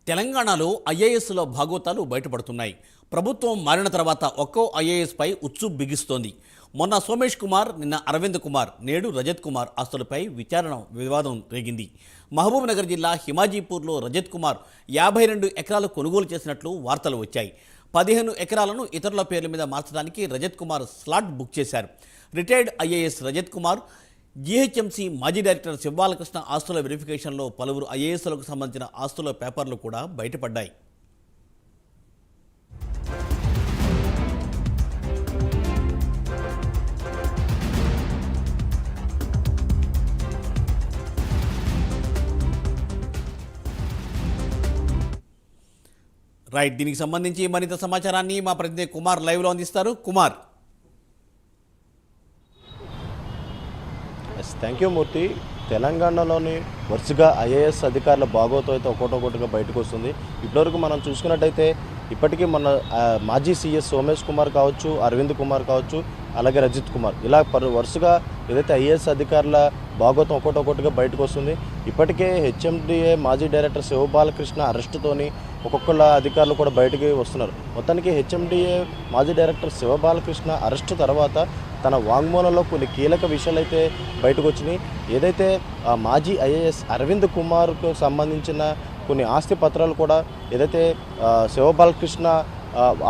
తెలంగాణలో ఐఏఎస్ల భాగోతాలు బయటపడుతున్నాయి. ప్రభుత్వం మారిన తర్వాత ఒక్కో ఐఏఎస్పై ఉచ్చు బిగిస్తోంది. మొన్న సోమేష్ కుమార్, నిన్న అరవింద్ కుమార్, నేడు రజత్ కుమార్ ఆస్తులపై వివాదం రేగింది. మహబూబ్నగర్ జిల్లా హిమాజీపూర్లో రజత్ కుమార్ 52 ఎకరాలు కొనుగోలు చేసినట్లు వార్తలు వచ్చాయి. 15 ఎకరాలను ఇతరుల పేర్ల మీద మార్చడానికి రజత్ కుమార్ స్లాట్ బుక్ చేశారు. Retired IAS Rajat Kumar, GHMC మాజీ డైరెక్టర్ శివబాలకృష్ణ ఆస్తుల వెరిఫికేషన్లో పలువురు ఐఏఎస్లకు సంబంధించిన ఆస్తుల పేపర్లు కూడా బయటపడ్డాయి. రైట్, దీనికి సంబంధించి మరింత సమాచారాన్ని మా ప్రతినిధి కుమార్ లైవ్లో అందిస్తారు. కుమార్. థ్యాంక్ యూ మూర్తి. తెలంగాణలోని వరుసగా ఐఏఎస్ అధికారుల భాగోతం అయితే ఒక్కొక్కటిగా బయటకు వస్తుంది. ఇప్పటివరకు మనం చూసుకున్నట్టయితే ఇప్పటికీ మన మాజీ సీఎస్ సోమేష్ కుమార్ కావచ్చు, అరవింద్ కుమార్ కావచ్చు, అలాగే రజిత్ కుమార్, ఇలా వరుసగా ఏదైతే ఐఏఎస్ అధికారుల భాగోతం ఒక్కొక్కటిగా బయటకు వస్తుంది. ఇప్పటికే హెచ్ఎండిఏ మాజీ డైరెక్టర్ శివబాలకృష్ణ అరెస్టుతోని ఒక్కొక్కళ్ళ అధికారులు కూడా బయటికి వస్తున్నారు. మొత్తానికి హెచ్ఎండిఏ మాజీ డైరెక్టర్ శివబాలకృష్ణ అరెస్టు తర్వాత తన వాంగ్మూలంలో కొన్ని కీలక విషయాలు అయితే బయటకు వచ్చినాయి. ఏదైతే మాజీ ఐఏఎస్ అరవింద్ కుమార్కు సంబంధించిన కొన్ని ఆస్తి పత్రాలు కూడా ఏదైతే శివబాలకృష్ణ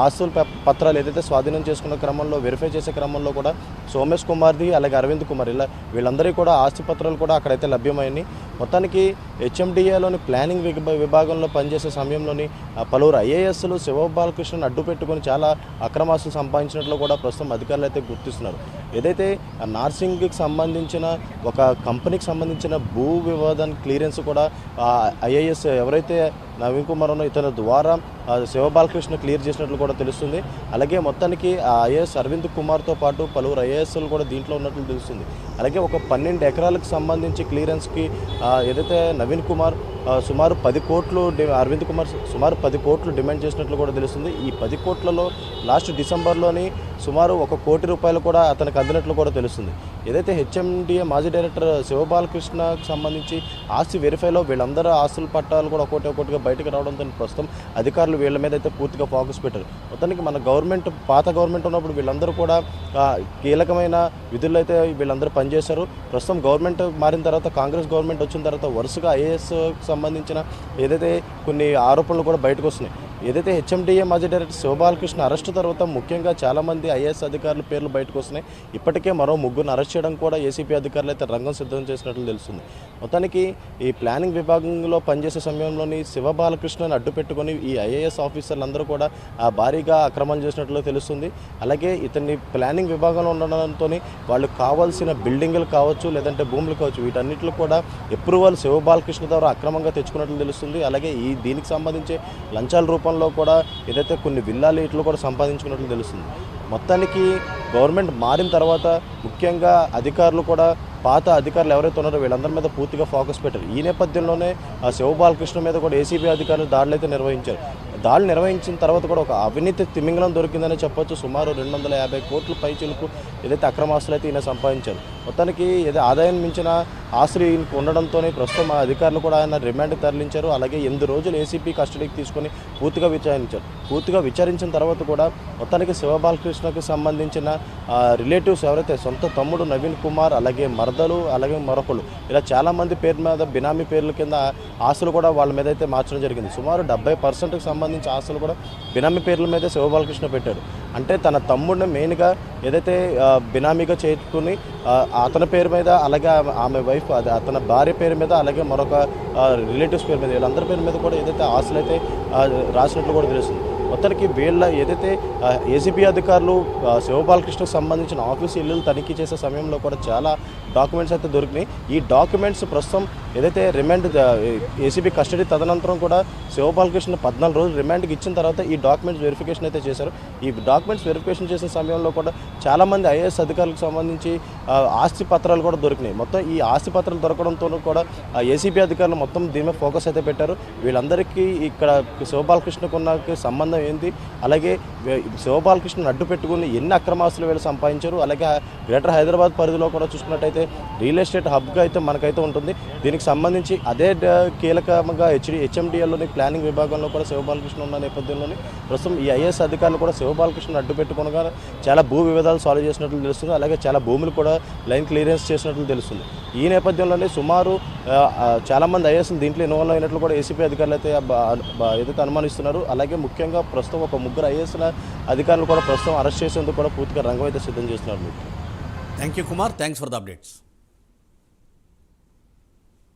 ఆస్తుల పత్రాలు ఏదైతే స్వాధీనం చేసుకున్న క్రమంలో వెరిఫై చేసే క్రమంలో కూడా సోమేష్ కుమార్ది అలాగే అరవింద్ కుమార్ ఇలా వీళ్ళందరికీ కూడా ఆస్తి పత్రాలు కూడా అక్కడైతే లభ్యమైనాయి. మొత్తానికి హెచ్ఎండిఏలోని ప్లానింగ్ విభాగంలో పనిచేసే సమయంలోని పలువురు ఐఏఎస్లు శివబాలకృష్ణను అడ్డు పెట్టుకొని చాలా అక్రమాస్తులు సంపాదించినట్లు కూడా ప్రస్తుతం అధికారులు అయితే గుర్తిస్తున్నారు. ఏదైతే నార్సింగ్కి సంబంధించిన ఒక కంపెనీకి సంబంధించిన భూ వివాదానికి క్లియరెన్స్ కూడా ఐఏఎస్ ఎవరైతే నవీన్ కుమార్ ఉన్నో ఇతని ద్వారా శివబాలకృష్ణ క్లియర్ చేసినట్లు కూడా తెలుస్తుంది. అలాగే మొత్తానికి ఆ ఐఏఎస్ అరవింద్ కుమార్తో పాటు పలువురు ఐఏఎస్లు కూడా దీంట్లో ఉన్నట్లు తెలుస్తుంది. అలాగే ఒక 12 ఎకరాలకు సంబంధించి క్లియరెన్స్కి ఏదైతే నవీన్ కుమార్ సుమారు 10 కోట్లు, అరవింద్ కుమార్ సుమారు 10 కోట్లు డిమాండ్ చేసినట్లు కూడా తెలుస్తుంది. ఈ 10 కోట్లలో లాస్ట్ డిసెంబర్లోని సుమారు 1 కోటి రూపాయలు కూడా అతనికి అందినట్లు కూడా తెలుస్తుంది. ఏదైతే హెచ్ఎండిఏ మాజీ డైరెక్టర్ శివబాలకృష్ణకు సంబంధించి ఆస్తి వెరిఫైలో వీళ్ళందరూ ఆస్తుల పట్టాలు కూడా ఒక్కొక్కటిగా బయటకు రావడంతో ప్రస్తుతం అధికారులు వీళ్ళ మీద అయితే పూర్తిగా ఫోకస్ పెట్టారు. మొత్తానికి మన పాత గవర్నమెంట్ ఉన్నప్పుడు వీళ్ళందరూ కూడా కీలకమైన విధుల్లో అయితే వీళ్ళందరూ పనిచేశారు. ప్రస్తుతం గవర్నమెంట్ మారిన తర్వాత, కాంగ్రెస్ గవర్నమెంట్ వచ్చిన తర్వాత వరుసగా ఐఏఎస్ సంబంధించిన ఏదైతే కొన్ని ఆరోపణలు కూడా బయటకు వస్తున్నాయి. ఏదైతే హెచ్ఎండిఏ మాజీ డైరెక్టర్ శివబాలకృష్ణ అరెస్టు తర్వాత ముఖ్యంగా చాలామంది ఐఏఎస్ అధికారుల పేర్లు బయటకు వస్తున్నాయి. ఇప్పటికే మరో 3 అరెస్ట్ చేయడం కూడా ఏసీపీ అధికారులు అయితే రంగం సిద్ధం చేసినట్లు తెలుస్తుంది. మొత్తానికి ఈ ప్లానింగ్ విభాగంలో పనిచేసే సమయంలోని శివబాలకృష్ణను అడ్డు పెట్టుకొని ఈ ఐఏఎస్ ఆఫీసర్లందరూ కూడా భారీగా అక్రమాలు చేసినట్లు తెలుస్తుంది. అలాగే ఇతన్ని ప్లానింగ్ విభాగంలో ఉండడంతో వాళ్ళు కావాల్సిన బిల్డింగులు కావచ్చు, లేదంటే భూములు కావచ్చు, వీటన్నిటిలో కూడా అప్రూవల్ శివబాలకృష్ణ ద్వారా అక్రమంగా తెచ్చుకున్నట్లు తెలుస్తుంది. అలాగే దీనికి సంబంధించి లంచాల రూపంలో కూడా ఏదైతే కొన్ని విల్లాలు ఇట్లు కూడా సంపాదించుకున్నట్లు తెలుస్తుంది. మొత్తానికి గవర్నమెంట్ మారిన తర్వాత ముఖ్యంగా అధికారులు కూడా పాత అధికారులు ఎవరైతే ఉన్నారో వీళ్ళందరి మీద పూర్తిగా ఫోకస్ పెట్టారు. ఈ నేపథ్యంలోనే శివబాలకృష్ణ మీద కూడా ఏసీబీ అధికారులు దాడులు అయితే నిర్వహించారు. దాడులు నిర్వహించిన తర్వాత కూడా ఒక అవినీతి తిమింగలం దొరికిందని చెప్పొచ్చు. సుమారు 250 కోట్ల పైచిలకు ఏదైతే అక్రమాస్తులు అయితే ఈయన సంపాదించారు. మొత్తానికి ఏదో ఆదాయం మించిన ఆస్తులు ఉండడంతోనే ప్రస్తుతం ఆ అధికారులు కూడా ఆయన రిమాండ్కి తరలించారు. అలాగే 8 రోజులు ఏసీపీ కస్టడీకి తీసుకొని పూర్తిగా విచారించిన తర్వాత కూడా మొత్తానికి శివబాలకృష్ణకు సంబంధించిన రిలేటివ్స్ ఎవరైతే సొంత తమ్ముడు నవీన్ కుమార్, అలాగే మరదలు, అలాగే మరొకళ్ళు, ఇలా చాలామంది పేరు మీద బినామీ పేర్ల కింద ఆస్తులు కూడా వాళ్ళ మీద అయితే మార్చడం జరిగింది. సుమారు 70%కి సంబంధించి ఆస్తులు కూడా బినామీ పేర్ల మీదే శివబాలకృష్ణ పెట్టాడు. అంటే తన తమ్ముడిని మెయిన్గా ఏదైతే బినామీగా చేసుకుని అతని పేరు మీద, అలాగే ఆమె వైఫ్ అతని భార్య పేరు మీద, అలాగే మరొక రిలేటివ్స్ పేరు మీద, వీళ్ళందరి పేరు మీద కూడా ఏదైతే ఆస్తులు అయితే రాసినట్లు కూడా తెలుస్తుంది. మొత్తానికి వీళ్ళ ఏదైతే ఏసీబీ అధికారులు శివబాలకృష్ణకు సంబంధించిన ఆఫీసు ఇల్లులు తనిఖీ చేసే సమయంలో కూడా చాలా డాక్యుమెంట్స్ అయితే దొరికినాయి. ఈ డాక్యుమెంట్స్ ప్రస్తుతం ఏదైతే రిమాండ్ ఏసీబీ కస్టడీ తదనంతరం కూడా శివబాలకృష్ణ 14 రోజులు రిమాండ్కి ఇచ్చిన తర్వాత ఈ డాక్యుమెంట్స్ వెరిఫికేషన్ అయితే చేశారు. ఈ డాక్యుమెంట్స్ వెరిఫికేషన్ చేసిన సమయంలో కూడా చాలామంది ఐఏఎస్ అధికారులకు సంబంధించి ఆస్తి పత్రాలు కూడా దొరికినాయి. మొత్తం ఈ ఆస్తి పత్రాలు దొరకడంతో కూడా ఏసీబీ అధికారులు మొత్తం దీని మీద ఫోకస్ అయితే పెట్టారు. వీళ్ళందరికీ ఇక్కడ శివబాలకృష్ణకు ఉన్న సంబంధం ఏంటి, అలాగే శివబాలకృష్ణను అడ్డు పెట్టుకుని ఎన్ని అక్రమాస్తులు వీళ్ళు సంపాదించారు, అలాగే గ్రేటర్ హైదరాబాద్ పరిధిలో కూడా చూసుకున్నట్టయితే రియల్ ఎస్టేట్ హబ్గా అయితే మనకైతే ఉంటుంది. దీనికి సంబంధించి అదే కీలకంగా హెచ్ఎండిఎల్లోని ప్లానింగ్ విభాగంలో కూడా శివబాలకృష్ణ ఉన్న నేపథ్యంలోని ప్రస్తుతం ఈ ఐఏఎస్ అధికారులు కూడా శివబాలకృష్ణను అడ్డు పెట్టుకునగా చాలా భూ వివాదాలు సాల్వ్ చేసినట్లు తెలుస్తుంది. అలాగే చాలా భూములు కూడా లైన్ క్లియరెన్స్ చేసినట్లు తెలుస్తుంది. ఈ నేపథ్యంలోనే సుమారు చాలామంది ఐఏఎస్లు దీంట్లో ఇన్వాల్వ్ అయినట్లు కూడా ఏసీపీ అధికారులు అయితే ఏదైతే అనుమానిస్తున్నారు. అలాగే ముఖ్యంగా ప్రస్తుతం ఒక ముగ్గురు ఐఏఎస్ల అధికారులు కూడా ప్రస్తుతం అరెస్ట్ చేసేందుకు కూడా పూర్తిగా రంగం అయితే సిద్ధం చేస్తున్నారు. Thank you Kumar, thanks for the updates.